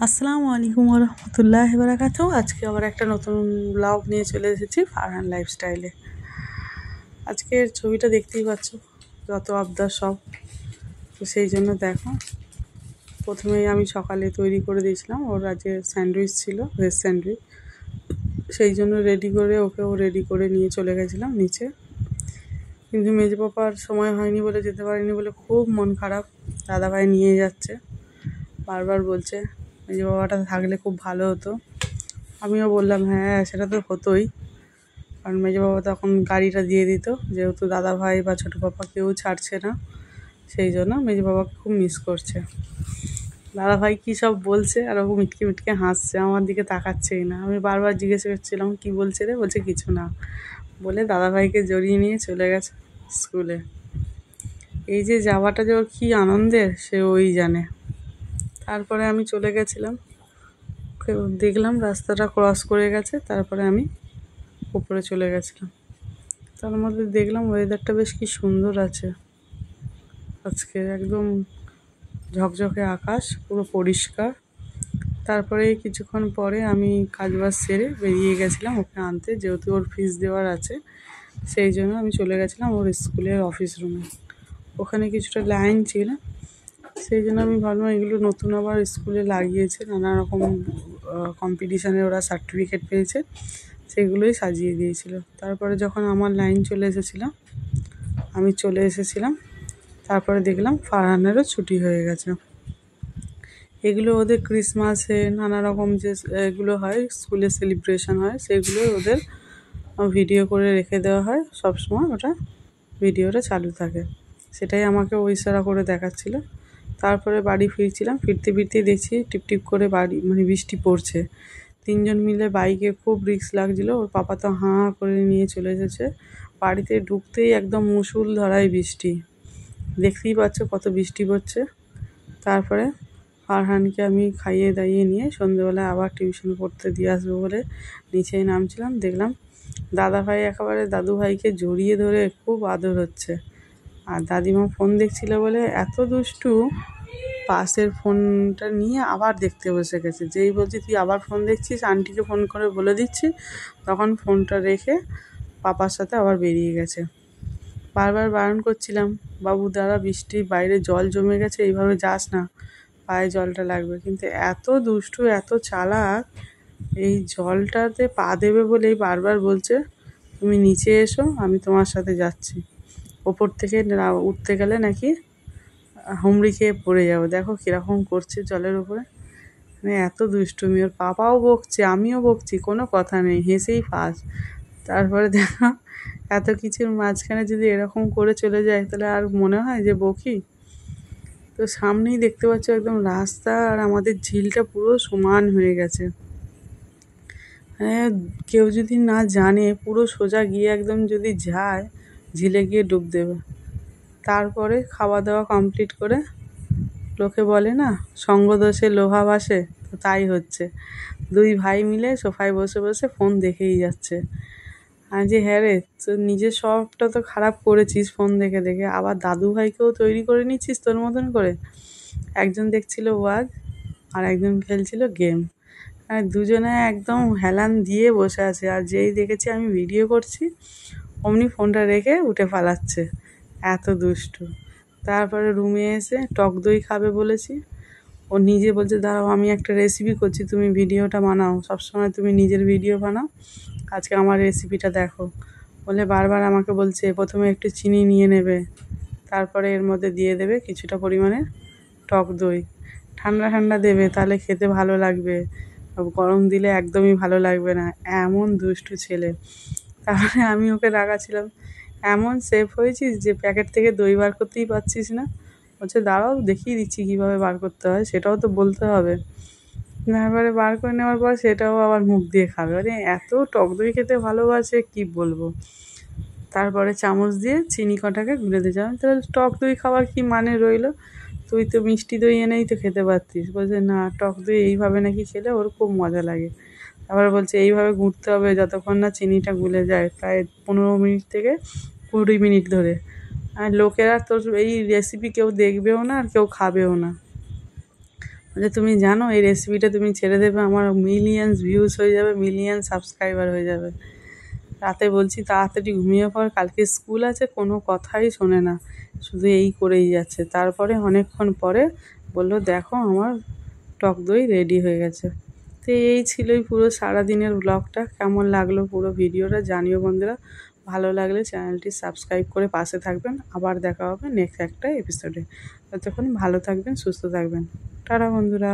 আসসালামু আলাইকুম রহমতুল্লাহি বারাকাতুহু। আজকে আবার একটা নতুন ব্লগ নিয়ে চলে এসেছি ফারহান লাইফস্টাইলে। আজকের ছবিটা দেখতেই পাচ্ছ, যত আবদার সব। তো সেই জন্য দেখো, প্রথমেই আমি সকালে তৈরি করে দিয়েছিলাম। ওর আজকে স্যান্ডউইচ ছিল, ভেজ স্যান্ডউইচ। সেই জন্য ওকেও রেডি করে নিয়ে চলে গেছিলাম নিচে। কিন্তু মেজো পাপার সময় হয়নি বলে, যেতে পারিনি বলে খুব মন খারাপ। দাদাভাই নিয়ে যাচ্ছে, বারবার বলছে মেজো বাবাটা থাকলে খুব ভালো হতো। আমিও বললাম হ্যাঁ, সেটা তো হতোই, কারণ মেজো বাবা তখন গাড়িটা দিয়ে দিত, যেহেতু দাদা ভাই বা ছোটো পাপা কেউ ছাড়ছে না। সেই জন্য মেজো বাবাকে খুব মিস করছে। দাদা ভাই কী সব বলছে, আর ও মিটকে মিটকে হাসছে, আমার দিকে তাকাচ্ছেই না। আমি বারবার জিজ্ঞেস করছিলাম কী বলছে রে, বলছে কিছু না, বলে দাদা ভাইকে জড়িয়ে নিয়ে চলে গেছে স্কুলে। এই যে যাওয়াটা যে ওর কী আনন্দের, সে ওই জানে। তারপরে আমি চলে গেছিলাম, দেখলাম রাস্তাটা ক্রস করে গেছে, তারপরে আমি উপরে চলে গেছিলাম। তার মধ্যে দেখলাম ওয়েদারটা বেশ কি সুন্দর আছে আজকে, একদম ঝকঝকে আকাশ, পুরো পরিষ্কার। তারপরে কিছুক্ষণ পরে আমি কাজবাজ সেরে বেরিয়ে গেছিলাম ওকে আনতে, যেহেতু ওর ফিস দেওয়ার আছে। সেই জন্য আমি চলে গেছিলাম ওর স্কুলের অফিস রুমে। ওখানে কিছুটা লাইন ছিল, সেই জন্য আমি ভাবলাম এগুলো নতুন আবার স্কুলে লাগিয়েছে, নানা রকম কম্পিটিশানে ওরা সার্টিফিকেট পেয়েছে, সেগুলোই সাজিয়ে দিয়েছিল। তারপরে যখন আমার লাইন চলে এসেছিলো, আমি চলে এসেছিলাম। তারপরে দেখলাম ফারহানেরও ছুটি হয়ে গেছে। এগুলো ওদের ক্রিসমাসে নানা রকম যে এগুলো হয়, স্কুলে সেলিব্রেশন হয়, সেগুলোই ওদের ভিডিও করে রেখে দেওয়া হয়। সবসময় ওটা ভিডিওটা চালু থাকে, সেটাই আমাকে ও ইশারা করে দেখাচ্ছিল। তারপরে বাড়ি ফিরছিলাম, ফিরতে ফিরতেই দেখছি টিপটিপ করে বৃষ্টি পড়ছে। তিনজন মিলে বাইকে, খুব রিস্ক লাগছিলো। ওর পাপা তো হাঁ করে নিয়ে চলে এসেছে। বাড়িতে ঢুকতেই একদম মুষলধারায় বৃষ্টি, দেখতেই পাচ্ছ কত বৃষ্টি পড়ছে। তারপরে ফারহানকে আমি খাইয়ে দাইয়ে নিয়ে সন্ধ্যেবেলায় আবার টিউশন পড়তে দিয়ে আসবো বলে নিচেই নামছিলাম। দেখলাম দাদাভাই একেবারে দাদু ভাইকে জড়িয়ে ধরে খুব আদর হচ্ছে, আর দাদিমা ফোন দেখছিল বলে এত দুষ্টু, পাশের ফোনটা নিয়ে আবার দেখতে বসে গেছে। যেই বলছি তুই আবার ফোন দেখছিস, আন্টিকে ফোন করে বলে দিচ্ছি, তখন ফোনটা রেখে পাপার সাথে আবার বেরিয়ে গেছে। বারবার বারণ করছিলাম, বাবু দাঁড়া, বৃষ্টি, বাইরে জল জমে গেছে, এইভাবে যাস না, পায়ে জলটা লাগবে। কিন্তু এত দুষ্টু, এত চালাক, এই জলটাতে পা দেবে বলেই বারবার বলছে তুমি নিচে এসো, আমি তোমার সাথে যাচ্ছি। ওপর থেকে উঠতে গেলে নাকি হুমড়ি খেয়ে পড়ে যাবো। দেখো কীরকম করছে জলের উপরে, মানে এত দুষ্টুমি। ওর পাপাও বকছে, আমিও বকছি, কোনো কথা নেই, হেসেই ফাঁস। তারপরে দেখো এত কিছুর মাঝখানে যদি এরকম করে চলে যায়, তাহলে আর মনে হয় যে বকি? তো সামনেই দেখতে পাচ্ছ একদম রাস্তা, আর আমাদের ঝিলটা পুরো সমান হয়ে গেছে। হ্যাঁ, কেউ যদি না জানে, পুরো সোজা গিয়ে একদম যদি যায়, ঝিলে গিয়ে ডুব দেবে। তারপরে খাওয়া দাওয়া কমপ্লিট করে, লোকে বলে না সঙ্গদোষে লোহা ভাসে, তো তাই হচ্ছে। দুই ভাই মিলে সোফায় বসে বসে ফোন দেখেই যাচ্ছে। আর যে হ্যাঁ রে, তো নিজের সবটা তো খারাপ করেছিস ফোন দেখে দেখে, আবার দাদু ভাইকেও তৈরি করে নিচ্ছিস তোর মতন করে। একজন দেখছিল ওয়াজ, আর একজন খেলছিল গেম, আর দুজনে একদম হেলান দিয়ে বসে আছে। আর যেই দেখেছি আমি ভিডিও করছি, অমনি ফোনটা রেখে উঠে পালাচ্ছে, এত দুষ্টু। তারপরে রুমে এসে টক দই খাবে বলেছি, ও নিজে বলছে দাঁড়াও আমি একটা রেসিপি করছি, তুমি ভিডিওটা বানাও, সবসময় তুমি নিজের ভিডিও বানাও, আজকে আমার রেসিপিটা দেখো বলে বারবার আমাকে বলছে। প্রথমে একটু চিনি নিয়ে নেবে, তারপরে এর মধ্যে দিয়ে দেবে কিছুটা পরিমাণে টক দই, ঠান্ডা ঠান্ডা দেবে, তাহলে খেতে ভালো লাগবে, গরম দিলে একদমই ভালো লাগবে না। এমন দুষ্টু ছেলে। তারপরে আমি ওকে রাগাচ্ছিলাম, এমন সেফ হয়েছিস যে প্যাকেট থেকে দই বার করতেই পারছিস না। বলছে দাঁড়াও দেখিয়ে দিচ্ছি কীভাবে বার করতে হয়, সেটাও তো বলতে হবে। তারপরে বার করে নেওয়ার পর সেটাও আবার মুখ দিয়ে খাবে, মানে এত টক দই খেতে ভালোবাসে কি বলবো। তারপরে চামচ দিয়ে চিনি কটাকে গুলে দিয়ে, তাহলে টক দই খাওয়ার কি মানে রইলো, তুই তো মিষ্টি দই এনেই তো খেতে পারতিস। বলছে না, টক দই এইভাবে নাকি খেলে ওর খুব মজা লাগে। তারপরে বলছে এইভাবে গুঁড়তে হবে যতক্ষণ না চিনিটা গুলে যায়, প্রায় 15 মিনিট থেকে 20 মিনিট ধরে। আর লোকেরা তোর এই রেসিপি কেউ দেখবেও না, আর কেউ খাবেও না। যে তুমি জানো এই রেসিপিটা তুমি ছেড়ে দেবে, আমার মিলিয়নস ভিউজ হয়ে যাবে, মিলিয়ন সাবস্ক্রাইবার হয়ে যাবে। রাতে বলছি তাড়াতাড়ি ঘুমিয়ে পড়, কালকে স্কুল আছে, কোনো কথাই শোনে না, শুধু এই করেই যাচ্ছে। তারপরে অনেকক্ষণ পরে বললো দেখো আমার টক দই রেডি হয়ে গেছে। তো এই ছিলই পুরো সারাদিনের ব্লগটা। কেমন লাগলো পুরো ভিডিওটা জানিও বন্ধুরা। ভালো লাগলে চ্যানেলটি সাবস্ক্রাইব করে পাশে থাকবেন। আবার দেখা হবে নেক্সট একটা এপিসোডে। ততক্ষণ ভালো থাকবেন, সুস্থ থাকবেন। টাটা বন্ধুরা।